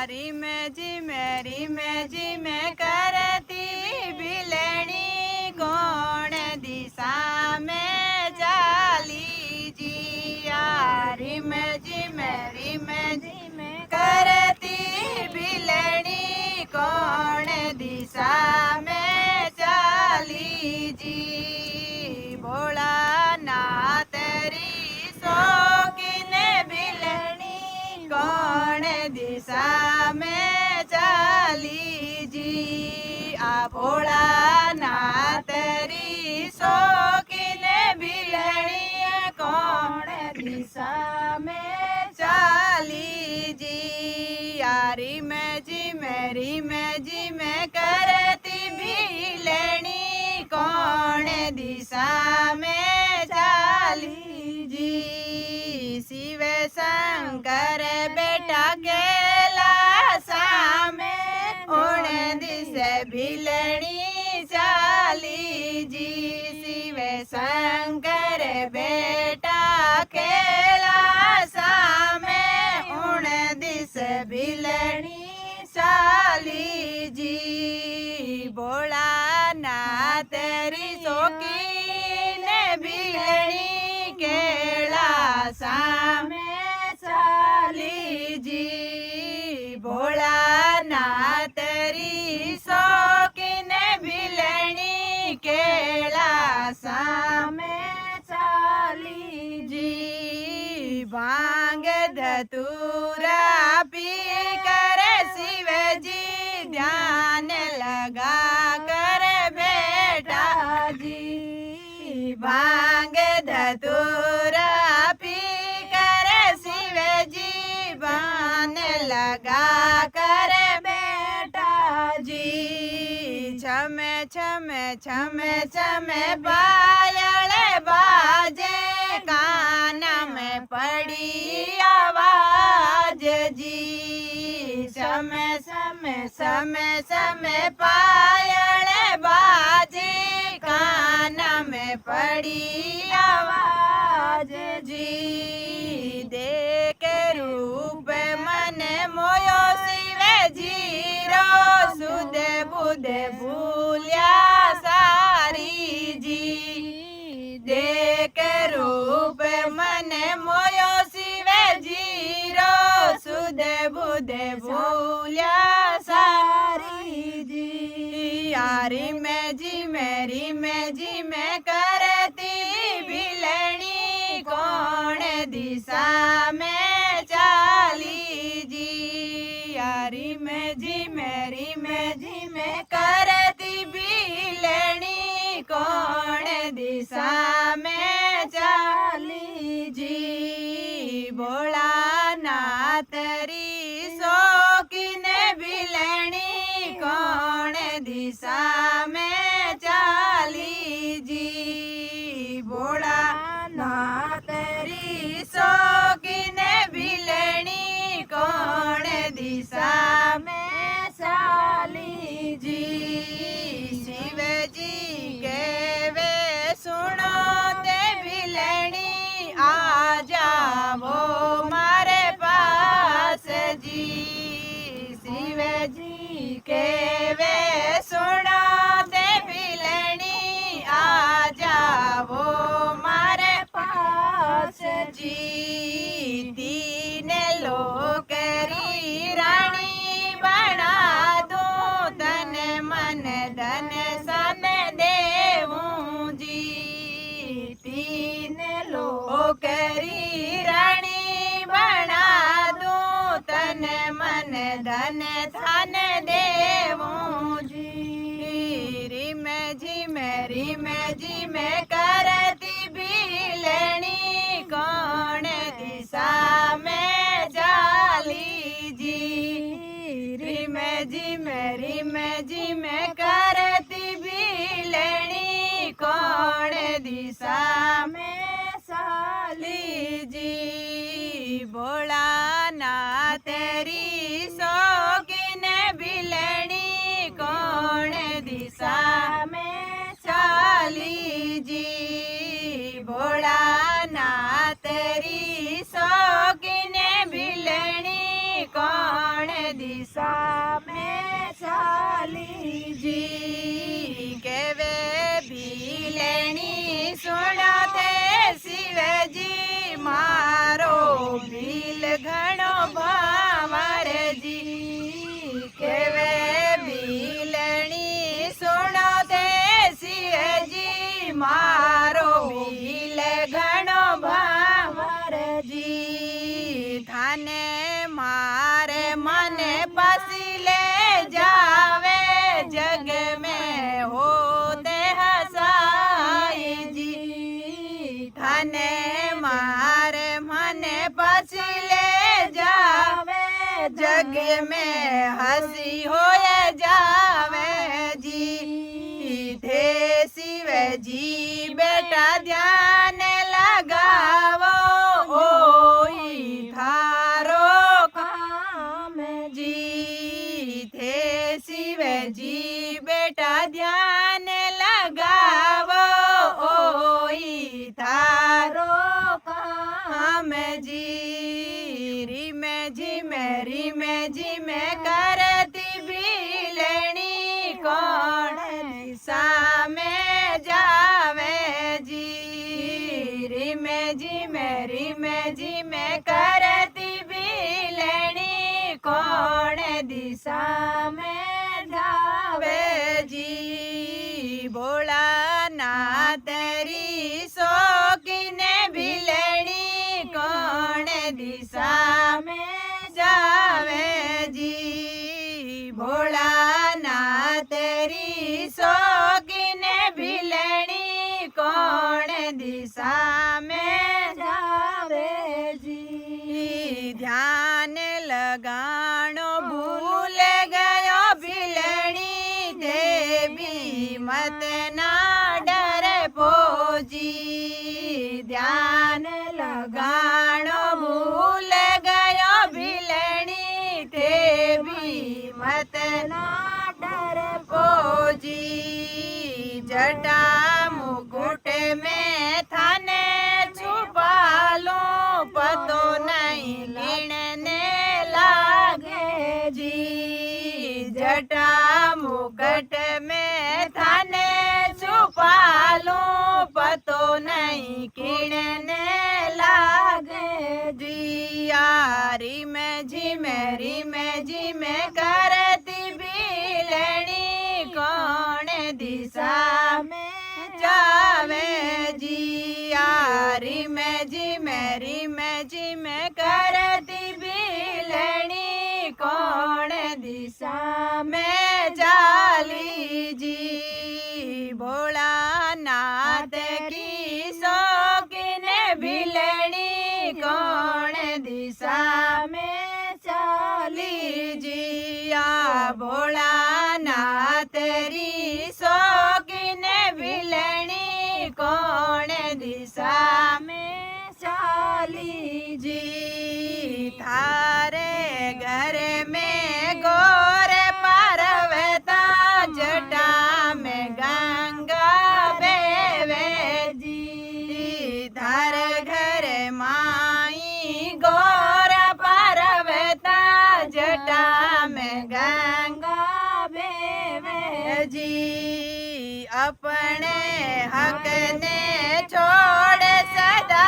Rim जी में करती बिलणी कौन दिशा में चाली जी। रिम जी में करती बिलणी कौन दिशा में चाली जी। भोला नाथ री शौकीन बिलणी कौन दिशा में चाली जी। भोला नाथ री शौकीन बिलणी कौन दिशा में चाली जी। रिम जी में करती बिलणी कौन दिशा में चाली जी। शिव शंकर बेटा कैलासा में कौन दिशा बिलणी चाली जी। शिव शंकर बेटा कैलासा में कौन दिशा बिलणी चाली जी। भोला नाथ री शौकीन बिलणी कैलासा में चाली जी। भोला नाथ री शौकीन बिलणी कैलासा में चाली जी। भांग धतूरा पी कर शिव जी ध्यान लगा कर बेटा जी। भांग धतूरा पी कर शिव जी ध्यान लगा कर बेटा जी। छम छम पायल बाजे कान में पड़ी आवाज जी। समय पायल बाजे कान में पड़ी आवाज जी। देख रूप मन मोयो शिव जी रो सुध बुध भूलिया सारी जी। देख रूप मन मोयो शिव जी रो सुध बुध भूलिया सारी जी। रिम जी में करती बिलणी कौन दिशा में चाली जी। रिम जी में करती बिलणी कौन दिशा में चाली जी। भोला नाथ री शौकीन बिलणी कौन दिशा में चाली जी। भोला नाथ री शौकीन बिलणी कौन दिशा में चाली जी। शिव जी के वे सुनो ते बिलणी आ जाओ मारे पास जी। शिव जी के वे सुनो ते बिलणी आ जाओ मारे पास जी। तीन लोक री रानी बना दूं तन मन धन सन देवूं जी। तीन लोक री रानी बना दूं तन मन धन धन देवूं जी। रिम जी में करती बिलणी कौन दिशा में चाली जी। रिम जी में करती बिलणी कौन दिशा में चाली जी। भोला नाथ री शौकीन बिलणी कौन दिशा में चाली जी। दिशा में चाली जी। केवे भीलणी सुनो थे शिवजी मारो भील घणो भावर जी। केवे भीलणी सुनो थे शिवजी मारो भील घणो भावर जी। थाने मारे मने पासी ले जावे जग में होते हसाई जी। थाने मारे मने पासी ले जावे जग में हंसी होए जावे जी। थे शिव जी बेटा ध्यान लगावो ओई थारो काम जी। थे शिव जी बेटा ध्यान लगावो ओई थारो काम जी। रिम झिम करती भीलणी कौन दिशा में जावे जी। रिम झिम करती भीलणी कौन दिशा में जावे जी। भोला ना तेरी शौकीने भीलणी कौन दिशा में जावे जी। भोला ना तेरी शौकीने भीलणी कौन दिशा में जावे जी। ध्यान लगानो भूल गयो भीलणी देवी मत ना डर पोजी। ध्यान लगानो भूल गयो भीलणी देवी मत ना डर पोजी। जटा मुकुट में थाने छुपा लो पतो नहीं गिनने लागे जी। जटा मुकुट में थाने छुपा लो पतो नहीं गिनने लागे जी। रिम झिम करती भीलणी कौन दिशा में जावे जी। रिम झिम करती भीलणी कौन दिशा में जाली जी। भोला नाथ की शौकीन भीलणी कौन दिशा में चाली जी। भोला नाथ री शौकीन भीलणी कौन दिशा में चाली जी। थारे घर में गौर पार्वता जटा में गंगा बेवे जी। थारे घर माई गौर पार्वता जटा में गंगा बेवे जी। अपने हक ने छोड़ सदा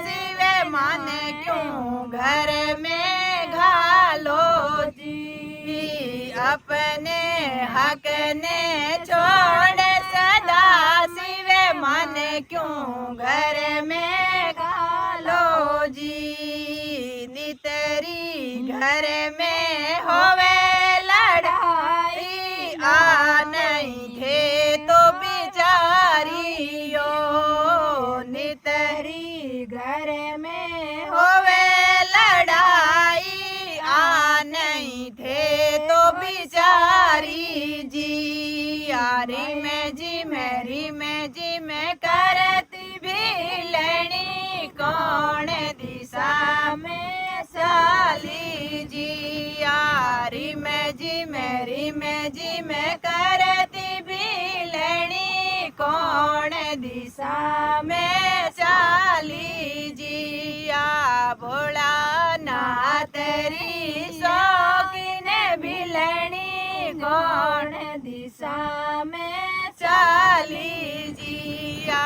शिव मन क्यों घर में घालो जी। अपने हक ने छोड़ सदा शिव मन क्यों घर में घालो जी। नितरी घर में होवे लड़ाई आ नहीं थे तो बिचारियो। नितरी घर में होवे लड़ाई आ नहीं थे तो बिचारी जी। रिम झिम करती भीलणी कौन दिशा में चाली जी। रिम झिम करती भीलणी कौन दिशा में चाली जी। भोला नाथ री शौकीन दिशा में चाली जिया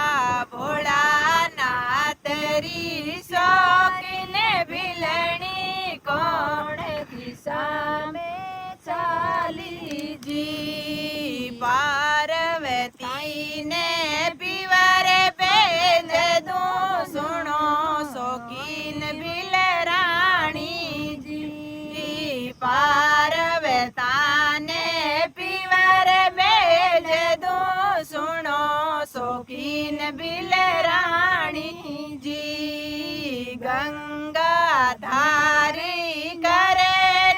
भोलानाथ री शौकीन बिलणी कौन दिशा में चाली जी पार्वती ने पीवर पेज दो सुनो शौकीन बिलराणी जी पार्वता ने पीवर पेज दो सुनो शौकीन बिलराणी जी गंगा धारी करे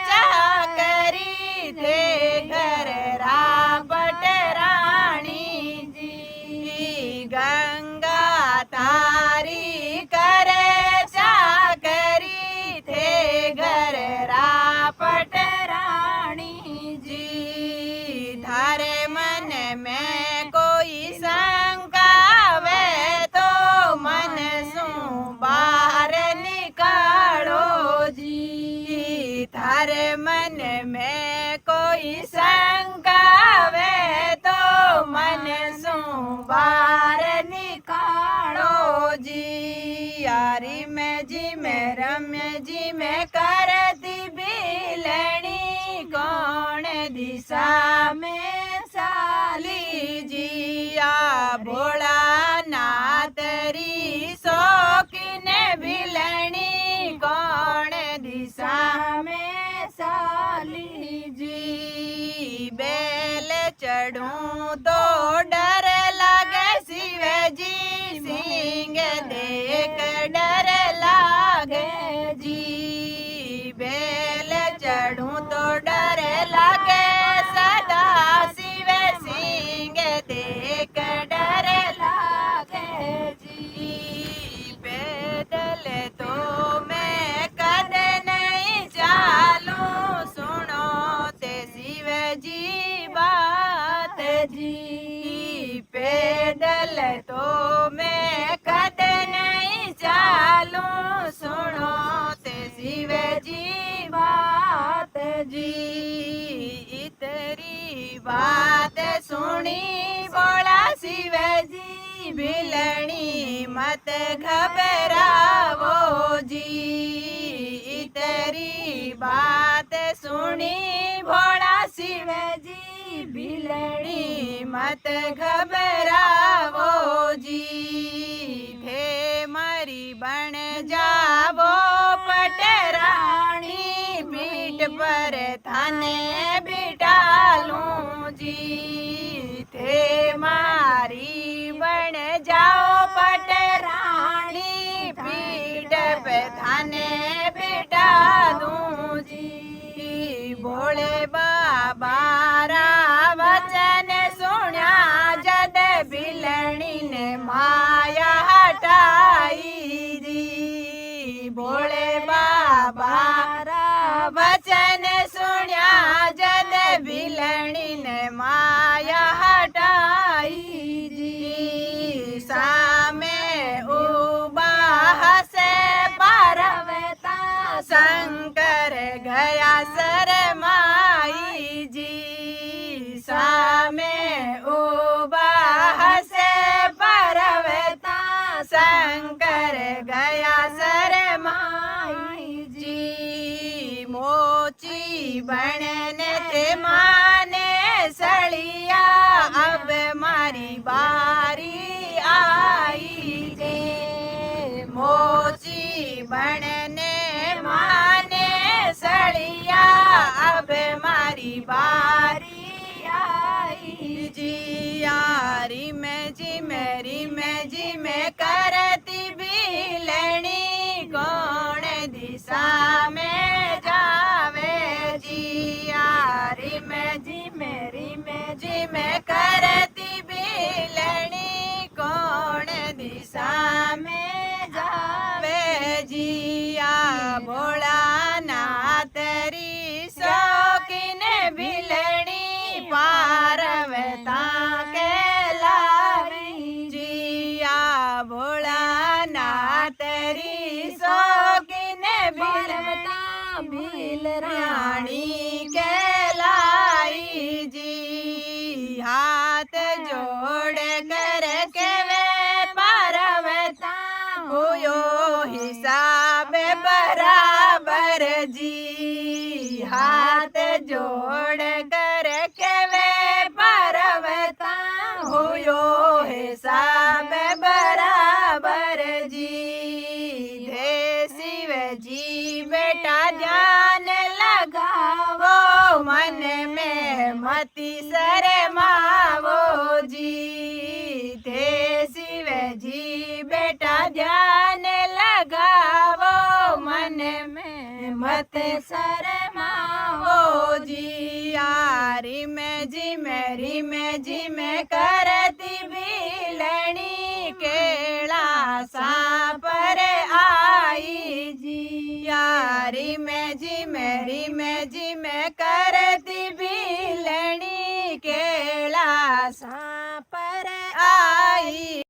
चाकरी थे घर रापट राणी जी गंगा धारी करे चाकरी थे घर रापट राणी जी थारे मन में कोई शंका वे तो मन सु बाहर निकालो जी थारे मन में कोई शंका वे तो मन सु बाहर निकालो जी यारी में जी में रम्य जी में करती बिलणी कौन दिशा में साली जिया भोलानाथ री शौकीन बिलणी कौन दिशा में साली जी बेल चढ़ूं तो डर लागे शिव जी सिंह देख डर लागे जी बेल चढ़ूं तो डर लागे सदा शिव सिंह देख डर लागे जी पैदल तो मैं कद नहीं चालूं सुनो ते शिव जी बात जी पैदल तो मैं कद नहीं चालूं सुनो ते शिव जी बात जी इतरी बात सुनी बोला शिव जी बिलणी मत घबरावो जी इतरी बात सुनी भोला शिव जी बिलणी मत घबरावो जी थे मारी बन जावो पटराणी पीठ पर थाने बिठालूं जी थे मारी बन जाओ पटराणी पीठ पे थाने बिठा दूं जी भोले बाबा रा वचन सुना जद बिलणी ने माया हटाई जी भोले बाबा रा वचन सुना जद बिलणी ने माया हटाई जी सामे उबा हसे पार्वता शंकर गया शरमाई जी सामे उबा हसे पार्वता शंकर गया शरमाई जी मोची बनने थे माने सड़िया अब मारी बारी आई जे मोची बनने माने सड़िया अब मारी बारी आई जी यारी में जी मेरी में जी में करती बिलणी कौन दिशा में जावे जी यारी में जी मेरी में जी में करती बिलणी कौन दिशा में जावे जिया भोलानाथ री शौकीन बिलणी पार्वता के लावी जिया भोलानाथ री शौकीन बिलता बिल रानी के लाई जी जोड़ कर के वे पर्वता हुयो हिसाब बराबर जी। हे शिव जी बेटा ध्यान लगावो मन में मति शरमावो जी। हे शिव जी बेटा ध्यान लगावो मन में मत शरमावो जी। यारी में जी में करती बिलणी केला सापर आई जी। यारी में जी में करती बिलणी केला सापर आई।